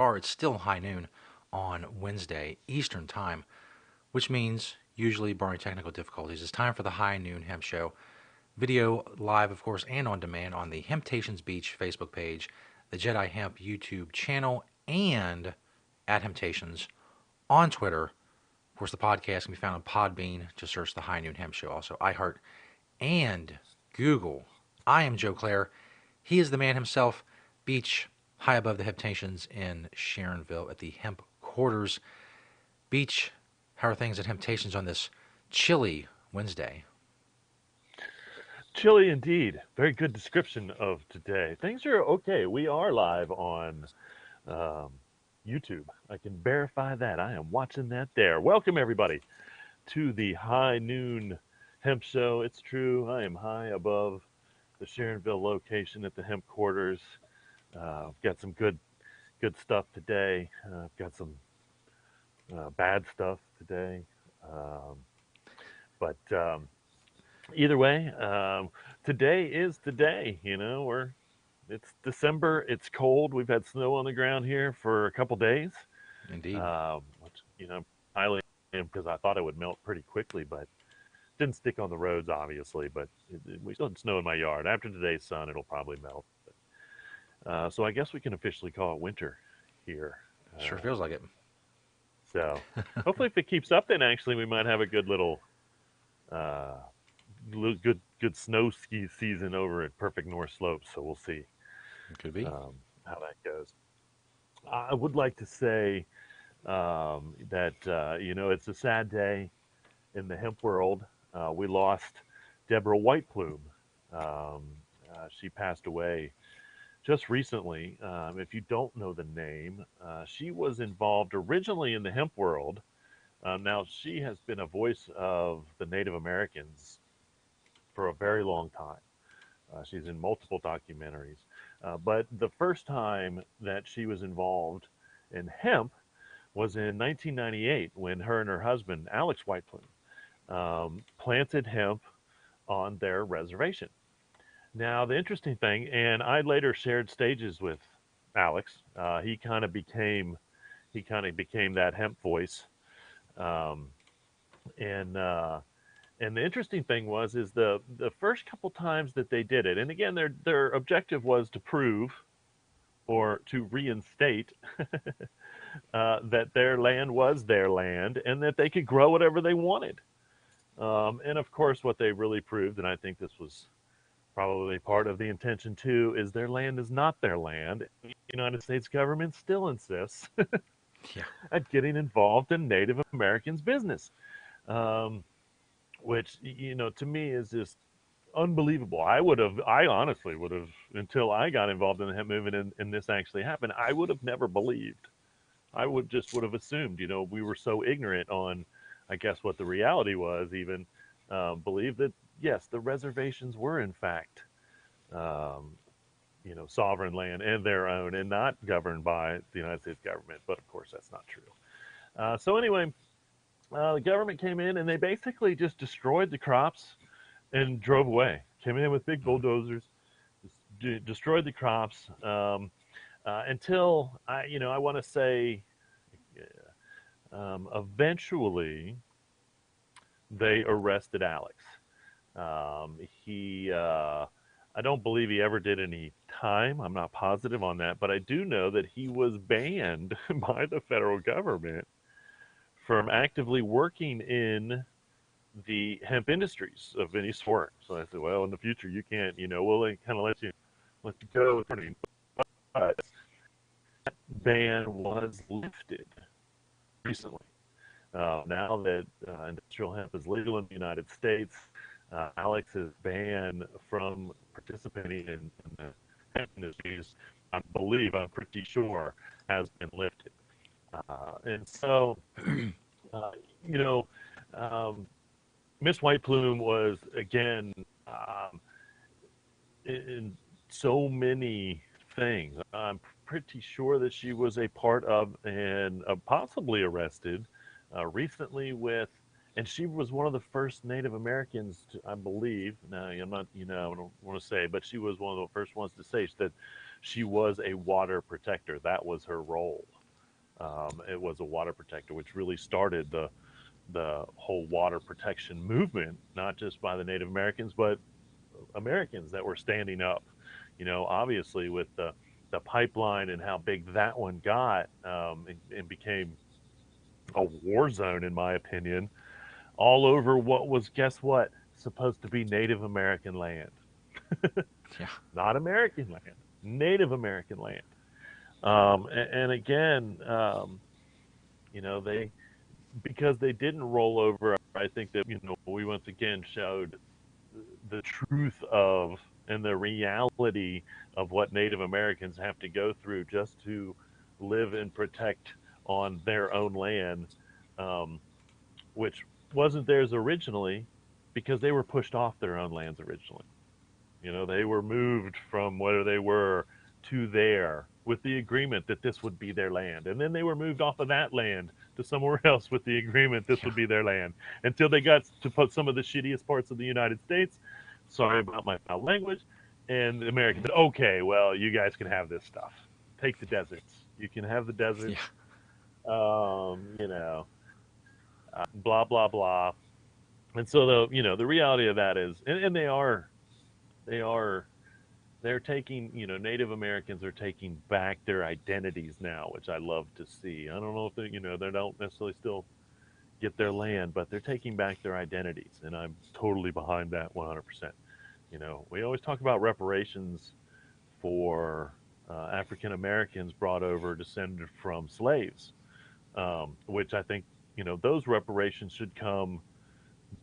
It's still high noon on Wednesday Eastern Time, which means, usually barring technical difficulties, it's time for the High Noon Hemp Show. Video live, of course, and on demand on the Hemptations Beach Facebook page, the Jedi Hemp YouTube channel, and at Hemptations on Twitter. Of course, the podcast can be found on Podbean. Just search the High Noon Hemp Show. Also, iHeart and Google. I am Joe Clare. He is the man himself. Beach, high above the Hemptations in Sharonville at the Hemp Quarters. Beach, how are things at Hemptations on this chilly Wednesday? Chilly indeed. Very good description of today. Things are okay. We are live on um, YouTube. I can verify that. I am watching that there. Welcome, everybody, to the High Noon Hemp Show. It's true. I am high above the Sharonville location at the Hemp Quarters. I've got some good stuff today. I've got some bad stuff today. Um, but either way, today is the day. It's December. It's cold. We've had snow on the ground here for a couple days, Indeed. which highly because I thought it would melt pretty quickly, but didn't stick on the roads, obviously. But we still had snow in my yard. After today's sun, it'll probably melt. So I guess we can officially call it winter here. Sure Uh, feels like it. so hopefully, if it keeps up, then actually we might have a good uh, good snow ski season over at Perfect North Slopes. So we'll see Could be. how that goes. I would like to say that it's a sad day in the hemp world. We lost Debra White-Plume. Um, she passed away just recently. If you don't know the name, she was involved originally in the hemp world. Now she has been a voice of the Native Americans for a very long time. She's in multiple documentaries. But the first time that she was involved in hemp was in 1998 when her and her husband, Alex White Plume, planted hemp on their reservation. Now, the interesting thing, and I later shared stages with Alex. He kind of became that hemp voice, um, and and the interesting thing is the first couple times that they did it, and again, their objective was to prove or to reinstate that their land was their land and that they could grow whatever they wanted. And of course, what they really proved, and I think this was probably part of the intention too, is their land is not their land. The United States government still insists Yeah. at getting involved in Native Americans' business, um, which to me is just unbelievable. I honestly would have, until I got involved in the hemp movement and this actually happened, I would have never believed. I would have assumed, we were so ignorant on, I guess, what the reality was, even believe that, yes, the reservations were in fact, um, sovereign land and their own and not governed by the United States government. But of course, that's not true. So anyway, the government came in and they basically just destroyed the crops and drove away. Came in with big Mhm. bulldozers, destroyed the crops until I want to say, eventually they arrested Alex. He, I don't believe he ever did any time. I'm not positive on that, but I do know that he was banned by the federal government from actively working in the hemp industries of any sort. So I said, well, in the future, you can't, we'll kind of let you go. But that ban was lifted recently. Now that industrial hemp is legal in the United States, Alex's ban from participating in the hemp industries, I'm pretty sure, has been lifted. And so, uh, you know, um, Miss White Plume was again in so many things. I'm pretty sure that she was a part of and possibly arrested recently with, and she was one of the first Native Americans, I believe. Now, I'm not, I don't want to say, but she was one of the first ones to say that She was a water protector. That was her role. It was a water protector, which really started the whole water protection movement, not just by the Native Americans, but Americans that were standing up. Obviously with the pipeline and how big that one got, and became a war zone, in my opinion, all over what was, guess what, supposed to be Native American land, Yeah. not American land, Native American land. And again, they, because they didn't roll over. I think that we once again showed the truth of and the reality of what Native Americans have to go through just to live and protect on their own land, um, which wasn't theirs originally because they were pushed off their own lands originally. They were moved from where they were to there with the agreement that this would be their land. And then they were moved off of that land to somewhere else with the agreement this Yeah. would be their land until they got to put some of the shittiest parts of the United States. Sorry about my foul language. And the Americans said, okay, well, you guys can have this stuff. Take the deserts. You can have the Yeah. deserts. Blah, blah, blah. And so the reality of that is, and they are they're taking, Native Americans are taking back their identities now, which I love to see. I don't know if they don't necessarily still get their land, but they're taking back their identities, and I'm totally behind that 100%. We always talk about reparations for African Americans brought over descended from slaves, which I think those reparations should come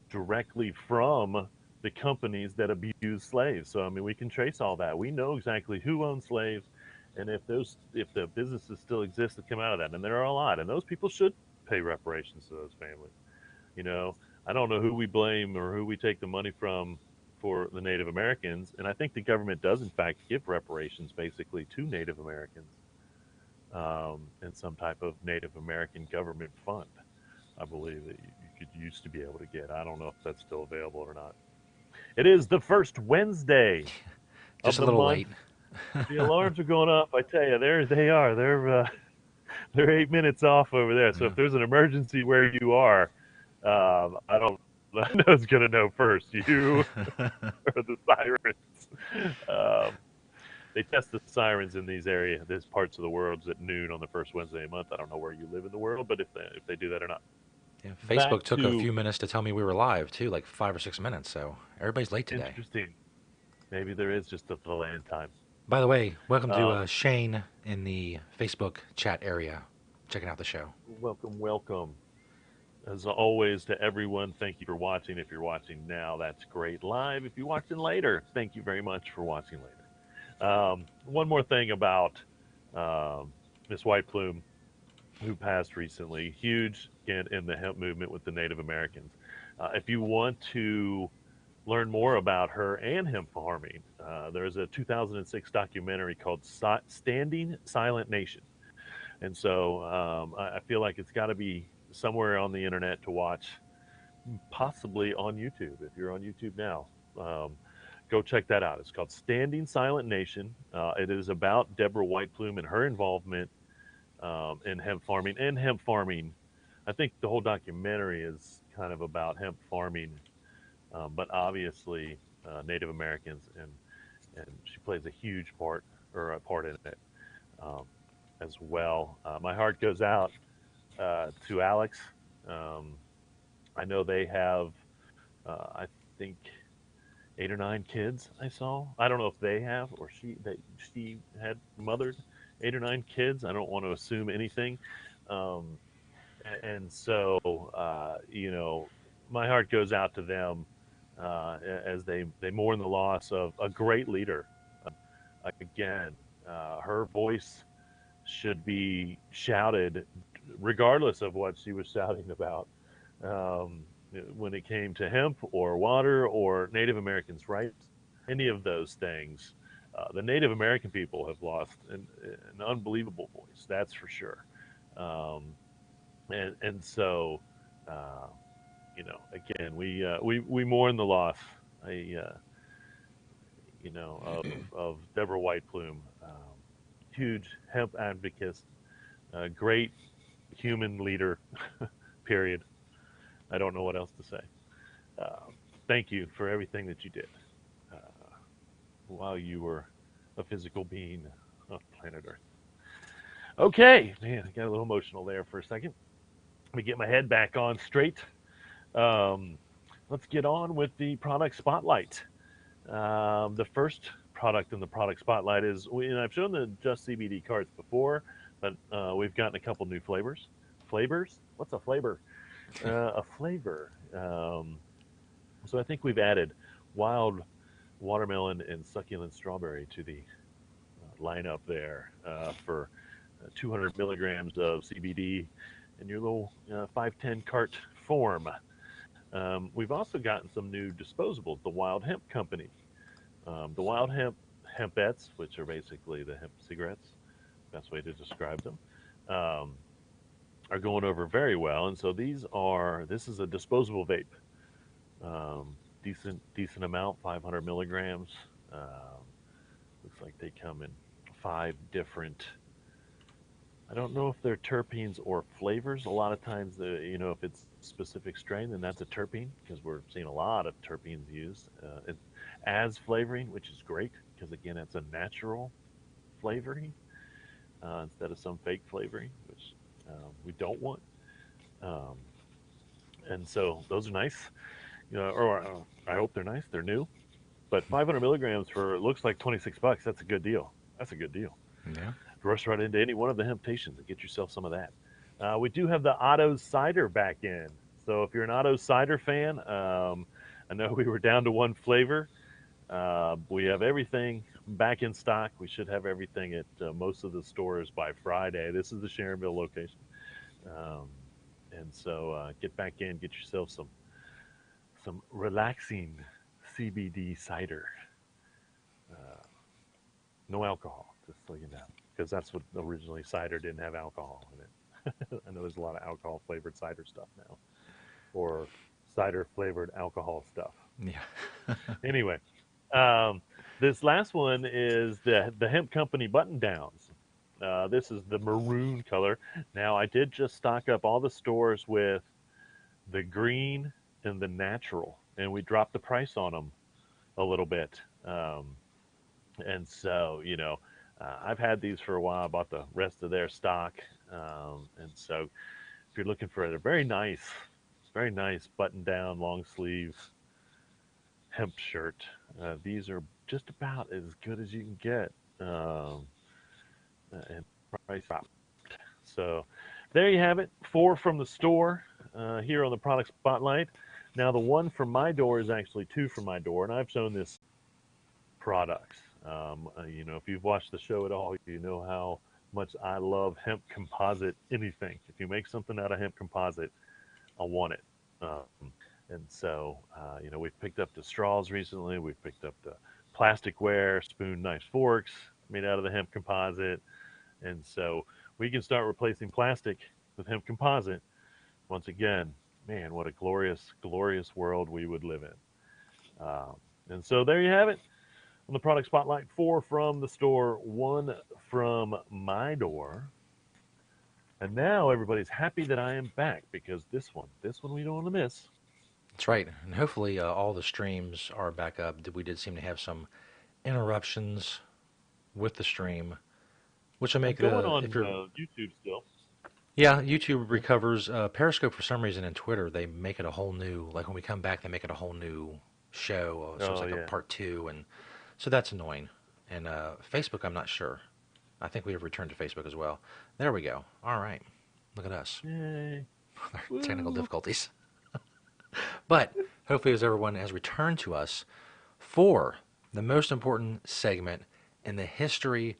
directly from the companies that abuse slaves. So I mean, we can trace all that. We know exactly who owns slaves, and if the businesses still exist that come out of that, and there are a lot, and those people should pay reparations to those families. You know, I don't know who we blame or who we take the money from for the Native Americans, and I think the government does in fact give reparations basically to Native Americans, in some type of Native American government fund. I believe that you could used to be able to get. I don't know if that's still available or not. It is the first Wednesday of Just a the little month. late. The alarms are going off. I tell you, there they are. They're 8 minutes off over there. So Yeah. if there's an emergency where you are, I don't. I know who's gonna know first, you or the sirens. They test the sirens in these parts of the world at noon on the first Wednesday of the month. I don't know where you live in the world, but if they do that or not. Yeah. Back Facebook took a to few minutes to tell me we were live too, like 5 or 6 minutes. So everybody's late today. interesting. Maybe there is just a delay in time. By the way, welcome to Um, Shane in the Facebook chat area, checking out the show. Welcome, welcome. As always, to everyone, thank you for watching. If you're watching now, that's great. Live, if you're watching later, thank you very much for watching later. One more thing about Miss White Plume, who passed recently, huge in the hemp movement with the Native Americans. If you want to learn more about her and hemp farming, there's a 2006 documentary called Standing Silent Nation. And so I feel like it's got to be somewhere on the internet to watch, possibly on YouTube. If you're on YouTube now, um, go check that out. It's called Standing Silent Nation. It is about Debra White Plume and her involvement in hemp farming. And hemp farming, I think the whole documentary is kind of about hemp farming, but obviously Native Americans, and she plays a huge part or a part in it, um, as well. My heart goes out to Alex. Um, I know they have, I think, 8 or 9 kids. I saw. I don't know if they have or she had mothered 8 or 9 kids. I don't want to assume anything. Um, and so, my heart goes out to them as they mourn the loss of a great leader. Again, her voice should be shouted regardless of what she was shouting about, um, when it came to hemp or water or Native Americans' rights, any of those things. The Native American people have lost an unbelievable voice, that's for sure. Um, and so, uh, again, we mourn the loss, I, of Deborah White Plume. huge hemp advocate, great human leader, period. I don't know what else to say. Uh, Thank you for everything that you did while you were a physical being on planet Earth. Okay, man, I got a little emotional there for a second. Let me get my head back on straight. Um, let's get on with the product spotlight. The first product in the product spotlight is, and I've shown the Just CBD cards before, but we've gotten a couple new flavors. Flavors? What's a flavor? A flavor. So I think we've added wild watermelon and succulent strawberry to the lineup there for 200 milligrams of CBD in your little 510 cart form. We've also gotten some new disposables. The Wild Hemp Company, the Wild Hemp Hempettes, which are basically the hemp cigarettes, best way to describe them, are going over very well. And so this is a disposable vape, decent amount, 500 milligrams. Looks like they come in 5 different. I don't know if they're terpenes or flavors. A lot of times, if it's specific strain, then that's a terpene because we're seeing a lot of terpenes used as flavoring, which is great because again, it's a natural flavoring instead of some fake flavoring, which we don't want. Um, and so those are nice. Or I hope they're nice. They're new, but 500 milligrams for it looks like $26. That's a good deal. That's a good deal. Yeah. Rush right into any one of the Hemptations and get yourself some of that. We do have the Otto's cider back in. So if you're an Otto's cider fan, I know we were down to one flavor. We have everything back in stock. We should have everything at most of the stores by Friday. This is the Sharonville location. Um, and so get back in, get yourself some relaxing CBD cider. Uh, no alcohol, just so you know, because that's what originally cider didn't have alcohol in it. I know there's a lot of alcohol flavored cider stuff now, or cider flavored alcohol stuff. Yeah. Anyway, um, this last one is the Hemp Company button downs. This is the maroon color. Now I did just stock up all the stores with the green and the natural, and we dropped the price on them a little bit. And so, I've had these for a while. I bought the rest of their stock. And so, if you're looking for a very nice button down, long sleeve hemp shirt, these are just about as good as you can get. And price dropped. So, there you have it. 4 from the store here on the product spotlight. Now, the one from my door is actually 2 from my door, and I've shown this products. If you've watched the show at all, you know how much I love hemp composite anything. If you make something out of hemp composite, I want it. And so, we've picked up the straws recently. We've picked up the plasticware, spoon, knives, forks made out of the hemp composite. And so we can start replacing plastic with hemp composite. Once again, man, what a glorious, glorious world we would live in. And so there you have it. On the product spotlight, 4 from the store, 1 from my door. And now everybody's happy that I am back because this one we don't want to miss. That's right. And hopefully all the streams are back up. We did seem to have some interruptions with the stream, which will I'm make going if on you're YouTube still. yeah, YouTube recovers. Periscope for some reason and Twitter they make it a whole new like when we come back they make it a whole new show. So it's Oh like a yeah. part 2 and so that's annoying. And Facebook I'm not sure. I think we have returned to Facebook as well. There we go. All right. Look at us. Yay. Technical Woo. difficulties. But hopefully as everyone has returned to us for the most important segment in the history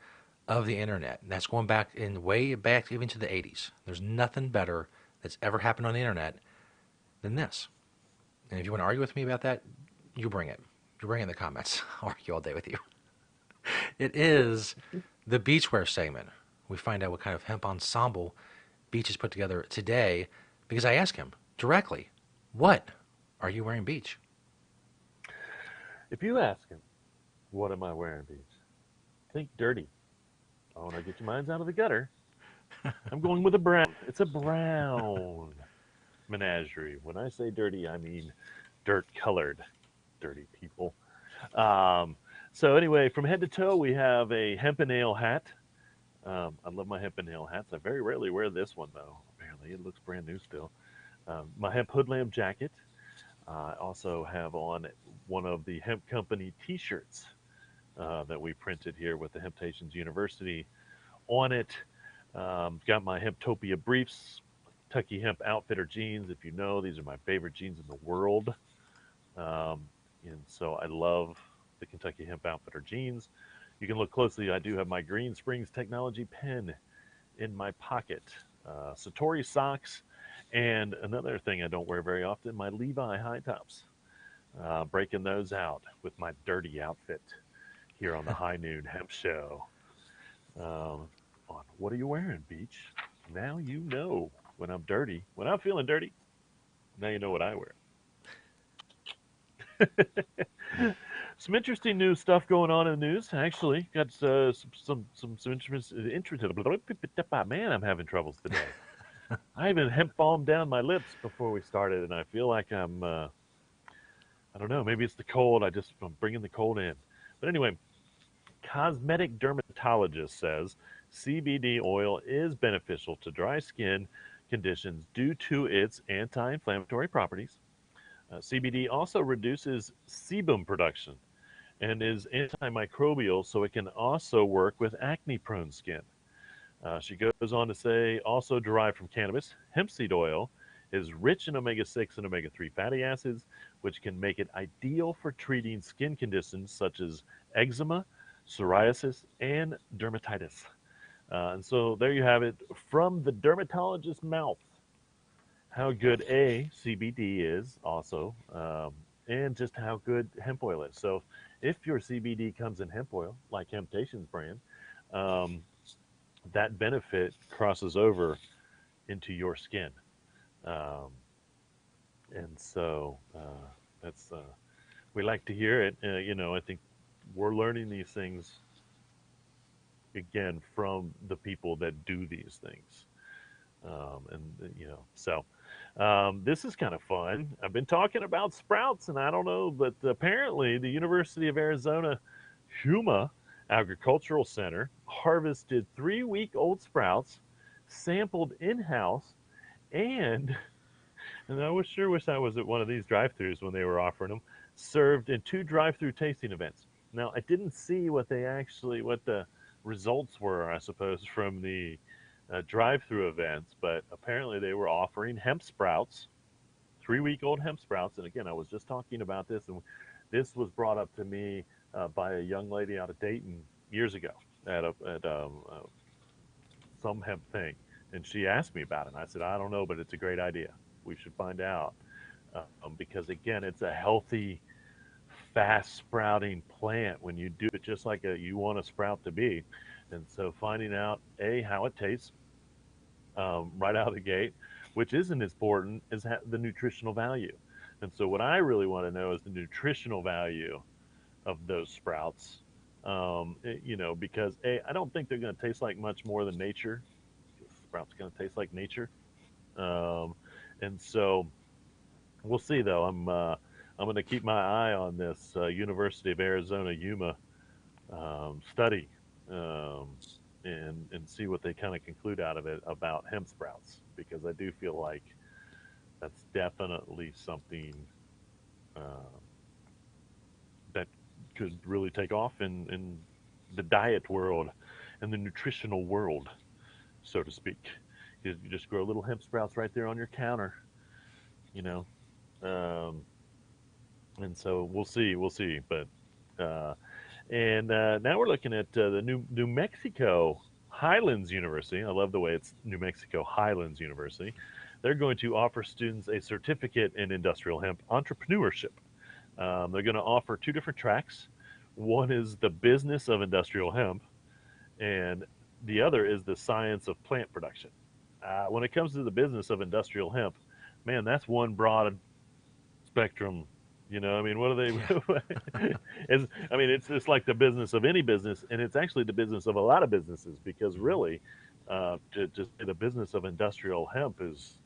of the internet. And that's going back in way back even to the 80s. There's nothing better that's ever happened on the internet than this. And if you want to argue with me about that, you bring it. You bring it in the comments. I'll argue all day with you. It is the beachwear segment. We find out what kind of hemp ensemble Beach has put together today because I asked him directly, what are you wearing, Beach? If you ask him, what am I wearing, Beach? Think dirty. Oh, now get your minds out of the gutter. I'm going with a brown. It's a brown menagerie. When I say dirty, I mean dirt colored. Dirty people. Um, so anyway, from head to toe, we have a hemp and nail hat. I love my hemp and nail hats. I very rarely wear this one though. Apparently, it looks brand new still. My hemp hoodlamp jacket. I also have on one of the hemp company T-shirts that we printed here with the Hemptations University on it. Got my Hemptopia briefs, Kentucky Hemp Outfitter jeans. If you know, these are my favorite jeans in the world. Um, and so I love the Kentucky Hemp Outfitter jeans. You can look closely. I do have my Green Springs Technology pen in my pocket, Satori socks, and another thing I don't wear very often, my Levi high tops. Breaking those out with my dirty outfit here on the High Noon Hemp Show. On What Are You Wearing, Beach? Now you know when I'm dirty. When I'm feeling dirty, now you know what I wear. Some interesting new stuff going on in the news. Actually, got some interesting. Man, I'm having troubles today. I even hemp balmed down my lips before we started, and I feel like I don't know. Maybe it's the cold. I'm bringing the cold in. But anyway, cosmetic dermatologist says CBD oil is beneficial to dry skin conditions due to its anti-inflammatory properties. CBD also reduces sebum production and is antimicrobial, so it can also work with acne prone skin. She goes on to say, also derived from cannabis, hemp seed oil is rich in omega 6 and omega 3 fatty acids, which can make it ideal for treating skin conditions such as eczema, psoriasis, and dermatitis. And so there you have it from the dermatologist's mouth how good CBD is also, and just how good hemp oil is. So if your CBD comes in hemp oil, like Hemptation's brand, um, that benefit crosses over into your skin. Um, and so that's we like to hear it. I think we're learning these things again from the people that do these things. This is kind of fun. I've been talking about sprouts, and I don't know, but apparently the University of Arizona Huma Agricultural Center harvested 3-week-old sprouts, sampled in-house, and and sure wish I was at one of these drive-throughs when they were offering them, served in 2 drive-through tasting events. Now I didn't see what the results were, I suppose, from the drive-through events, but apparently they were offering hemp sprouts, 3-week-old hemp sprouts. And again, I was just talking about this, and this was brought up to me by a young lady out of Dayton years ago at some hemp thing, and she asked me about it. And I said, I don't know, but it's a great idea. We should find out because again, it's a healthy, fast sprouting plant when you do it just like you want a sprout to be. And so finding out how it tastes right out of the gate, which isn't as important as the nutritional value. And so what I really want to know is the nutritional value of those sprouts. Because I don't think they're going to taste like much more than nature. Sprouts going to taste like nature, um, and so we'll see. Though I'm going to keep my eye on this University of Arizona Yuma study um, and see what they kind of conclude out of it about hemp sprouts because I do feel like that's definitely something uh, that could really take off in the diet world and the nutritional world, so to speak. You just grow little hemp sprouts right there on your counter, you know. Um, and so we'll see. But now we're looking at the New Mexico Highlands University. I love the way it's New Mexico Highlands University. They're going to offer students a certificate in industrial hemp entrepreneurship. They're going to offer 2 different tracks. One is the business of industrial hemp, and the other is the science of plant production. When it comes to the business of industrial hemp, man, that's one broad spectrum You know, I mean, what are Yeah. they? I mean, it's just like the business of any business, and it's actually the business of a lot of businesses because Hmm. really, to say the business of industrial hemp is,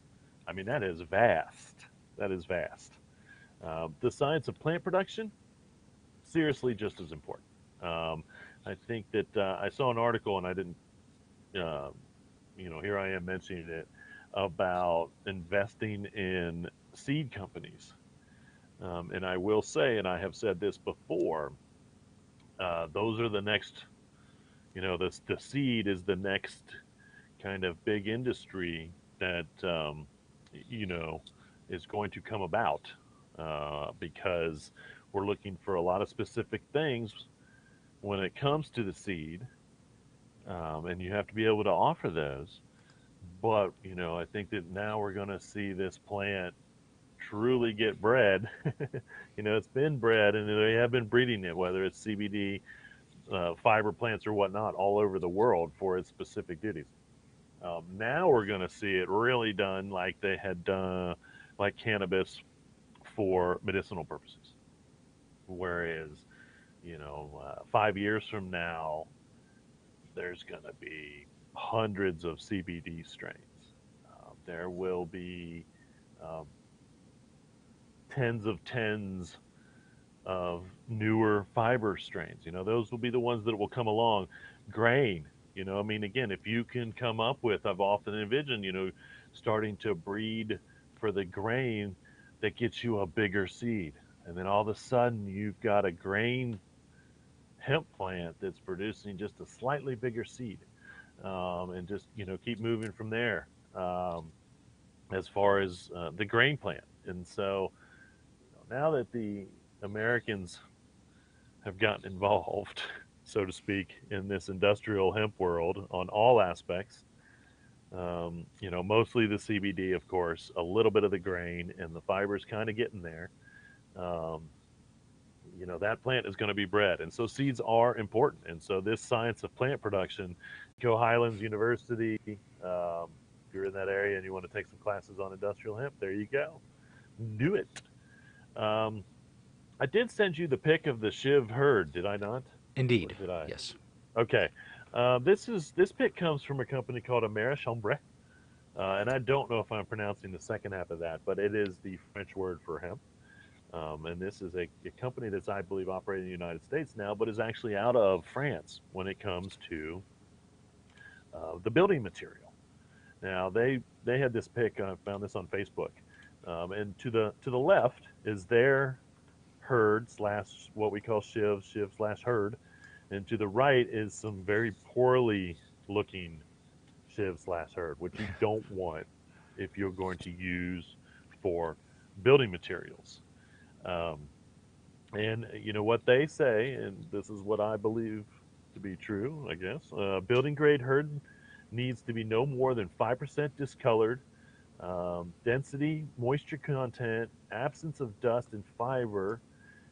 I mean, that is vast. That is vast. The science of plant production, seriously, just as important. Um, I think that I saw an article, and I didn't, uh, here I am mentioning it about investing in seed companies. And I will say, and I have said this before, those are the next, the seed is the next kind of big industry that, you know, is going to come about because we're looking for a lot of specific things when it comes to the seed, and you have to be able to offer those. But, I think that now we're going to see this plant truly get bred. It's been bred and they have been breeding it, whether it's CBD, fiber plants, or whatnot, all over the world for its specific duties. Now we're going to see it really done like they had done, like cannabis for medicinal purposes. Whereas, 5 years from now, there's going to be hundreds of CBD strains. There will be um, tens of newer fiber strains. Those will be the ones that will come along. Grain, I mean, again, if you can come up with, I've often envisioned, starting to breed for the grain that gets you a bigger seed. And then all of a sudden, you've got a grain hemp plant that's producing just a slightly bigger seed, and just keep moving from there, as far as the grain plant. And so now that the Americans have gotten involved, so to speak, in this industrial hemp world on all aspects. Mostly the CBD, of course, a little bit of the grain, and the fibers kind of getting there. Um, that plant is going to be bred, and so seeds are important. And so this science of plant production, go Highlands University. If you're in that area and you want to take some classes on industrial hemp, there you go. Do it. Um, I did send you the pic of the Shiv herd, did I not? Or Indeed. did I? Yes. Okay. This pick comes from a company called Americhambre, and I don't know if I'm pronouncing the second half of that, but it is the French word for hemp. And this is a company that's, I believe, operating in the United States now, but is actually out of France when it comes to the building material. Now they had this pick. I found this on Facebook, and to the left is their herd slash what we call shiv slash herd, and to the right is some very poorly looking shiv slash herd, which you don't want if you're going to use for building materials. Um, and what they say, and this is what I believe to be true, I guess. Building grade herd needs to be no more than 5% discolored. Density, moisture content, absence of dust and fiber,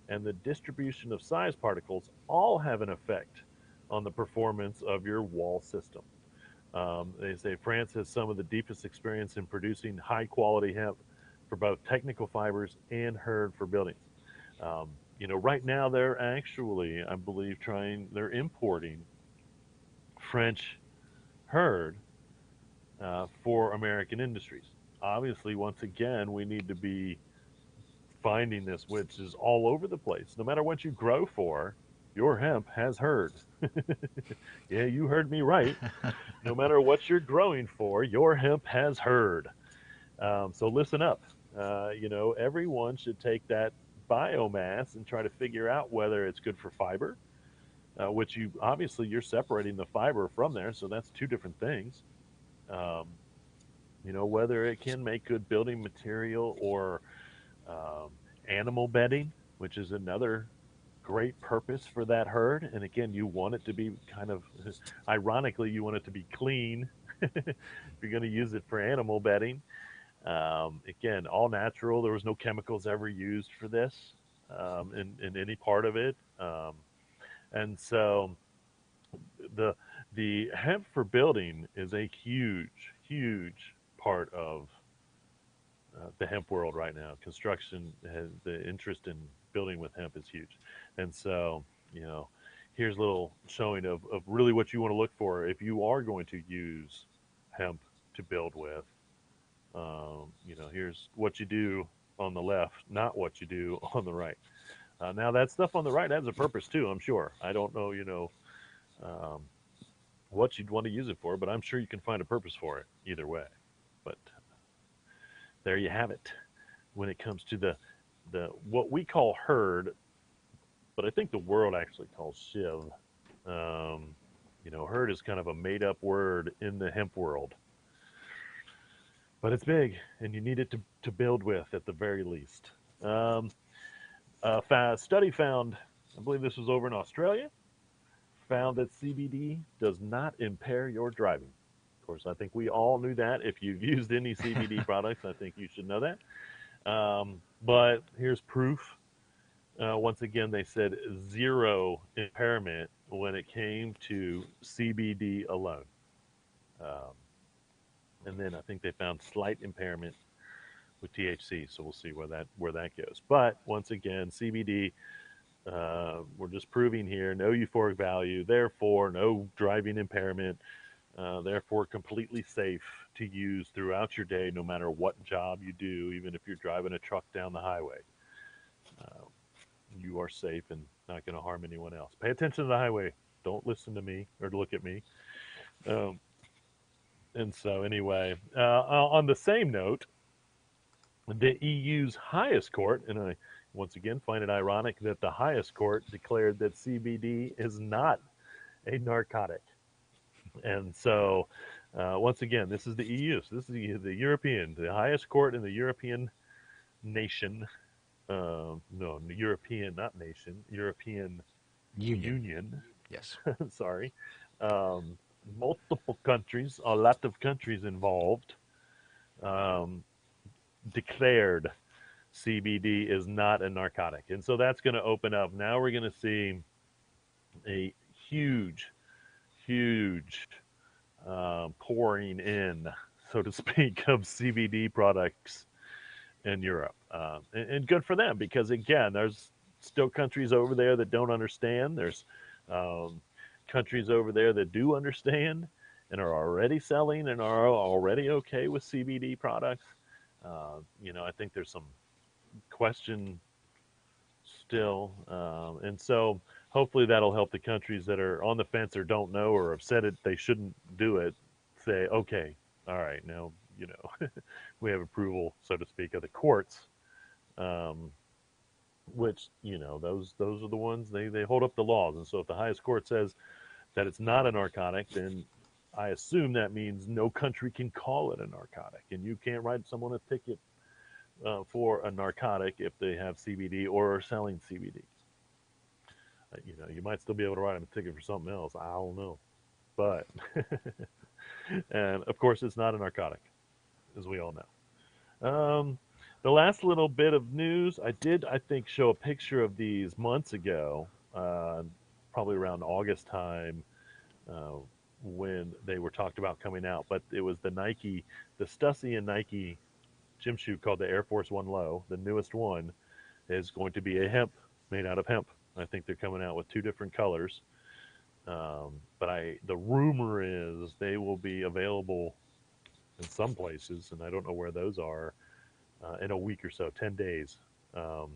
and the distribution of size particles all have an effect on the performance of your wall system. They say France has some of the deepest experience in producing high quality hemp for both technical fibers and herd for buildings. Right now they're actually, I believe, they're importing French herd for American industries. Obviously, once again, we need to be finding this, which is all over the place. No matter what you grow for, your hemp has herd. Yeah, you heard me right. No matter what you're growing for, your hemp has herd. So listen up. Everyone should take that biomass and try to figure out whether it's good for fiber, which you obviously you're separating the fiber from there, so that's two different things. Um, whether it can make good building material or um, animal bedding, which is another great purpose for that herd. And again, you want it to be kind of, ironically, you want it to be clean if you're going to use it for animal bedding. Again, all natural. There was no chemicals ever used for this in any part of it. And so the the hemp for building is a huge, huge part of the hemp world right now. Construction, has, the interest in building with hemp is huge, and so you know, here's a little showing of really what you want to look for if you are going to use hemp to build with. Here's what you do on the left, not what you do on the right. Now that stuff on the right has a purpose too. I'm sure. I don't know, um, what you'd want to use it for, but I'm sure you can find a purpose for it either way. But there you have it. When it comes to the what we call herd, but I think the world actually calls shiv. Herd is kind of a made up word in the hemp world, but it's big, and you need it to build with at the very least. Um, a study found, I believe this was over in Australia, found that CBD does not impair your driving. Of course, I think we all knew that. If you've used any CBD products, I think you should know that. But here's proof. Once again, they said zero impairment when it came to CBD alone. Um, and then I think they found slight impairment with THC. So we'll see where that goes. But once again, CBD, we're just proving here no euphoric value, therefore no driving impairment, therefore completely safe to use throughout your day, no matter what job you do, even if you're driving a truck down the highway. Uh, you are safe and not going to harm anyone else. Pay attention to the highway. Don't listen to me or look at me. Um, and so, anyway, on the same note, the EU's highest court, and I once again find it ironic that the highest court declared that CBD is not a narcotic. And so, once again, this is the EU. So this is the European, the highest court in the European nation. No, European, not nation, European Union. Union. Yes. Sorry. Um, Multiple countries, a lot of countries involved, um, declared CBD is not a narcotic. And so that's going to open up. Now we're going to see a huge pouring in, so to speak, of CBD products in Europe. And good for them because, again, there's still countries over there that don't understand. There's um, countries over there that do understand and are already selling and are already okay with CBD products. I think there's some question still. And so hopefully that'll help the countries that are on the fence or don't know or have said it they shouldn't do it say, okay, all right, now, we have approval, so to speak, of the courts, um, which, those are the ones they hold up the laws. And so if the highest court says that it's not a narcotic, then I assume that means no country can call it a narcotic. And you can't write someone a ticket for a narcotic if they have CBD or are selling CBD. You might still be able to write them a ticket for something else. I don't know. But, and of course, it's not a narcotic, as we all know. The last little bit of news, I think, show a picture of these months ago, probably around August time, uh, when they were talked about coming out. But it was the Stussy and Nike gym shoe called the Air Force One Low. The newest one is going to be a hemp, made out of hemp. I think they're coming out with two different colors. But the rumor is they will be available in some places, and I don't know where those are, in a week or so, 10 days. Um,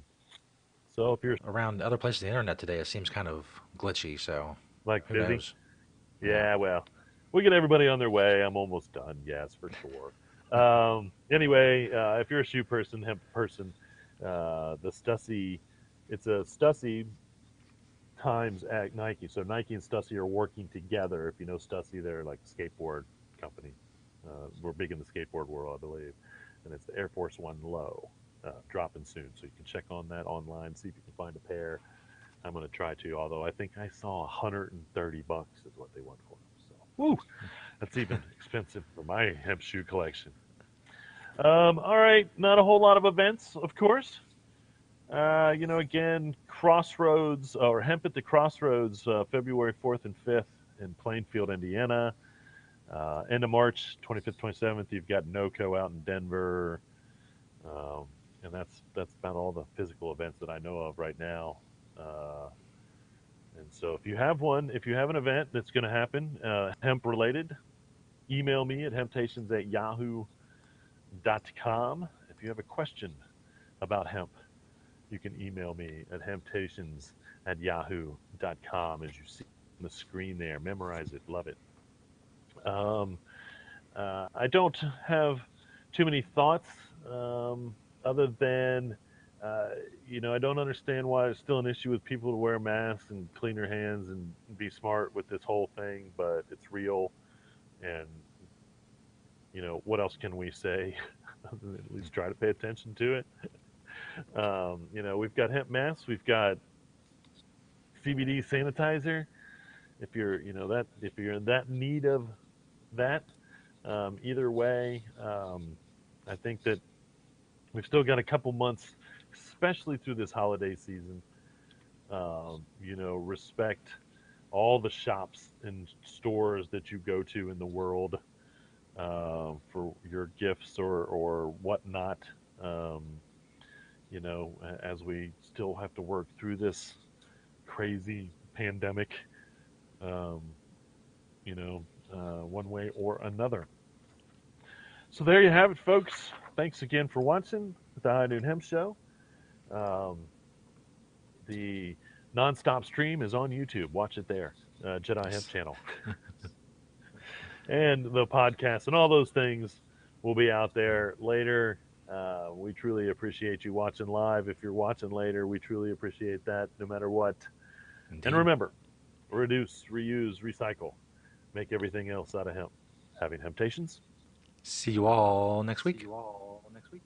so if you're Around other places on the internet today, it seems kind of glitchy. So like who busy, knows? Yeah. yeah, well, we get everybody on their way. I'm almost done, yes, for sure. Anyway, if you're a shoe person, hemp person, the Stussy, it's a Stussy times at Nike. So Nike and Stussy are working together. If you know Stussy, they're like a skateboard company. We're big in the skateboard world, I believe. And it's the Air Force One Low, dropping soon. So you can check on that online, see if you can find a pair. I'm going to try to, although I think I saw 130 bucks is what they want for them. So, woo, that's even expensive for my hemp shoe collection. All right, not a whole lot of events, of course. Again, Crossroads or Hemp at the Crossroads, February 4th and 5th in Plainfield, Indiana. End of March, 25th, 27th, you've got NOCO out in Denver. Um, and that's about all the physical events that I know of right now. Uh, and so if you have one, if you have an event that's going to happen, hemp related, email me at hemptations@yahoo.com. If you have a question about hemp, you can email me at hemptations@yahoo.com as you see on the screen there. Memorize it, love it. Um, I don't have too many thoughts other than, uh, I don't understand why it's still an issue with people to wear masks and clean their hands and be smart with this whole thing, but it's real. And, what else can we say other than at least try to pay attention to it? We've got hemp masks, we've got CBD sanitizer. If you're in that need of that, either way, I think that we've still got a couple months, especially through this holiday season. Respect all the shops and stores that you go to in the world for your gifts or whatnot. Um, as we still have to work through this crazy pandemic, um, one way or another. So there you have it, folks. Thanks again for watching the High Noon Hemp Show. Um, the nonstop stream is on YouTube. Watch it there, Jedi Hemp Yes. channel, and the podcast and all those things will be out there later. We truly appreciate you watching live. If you're watching later, we truly appreciate that, no matter what. And Indeed. remember, reduce, reuse, recycle. Make everything else out of hemp. Having Temptations. See you all next See week. you all next week.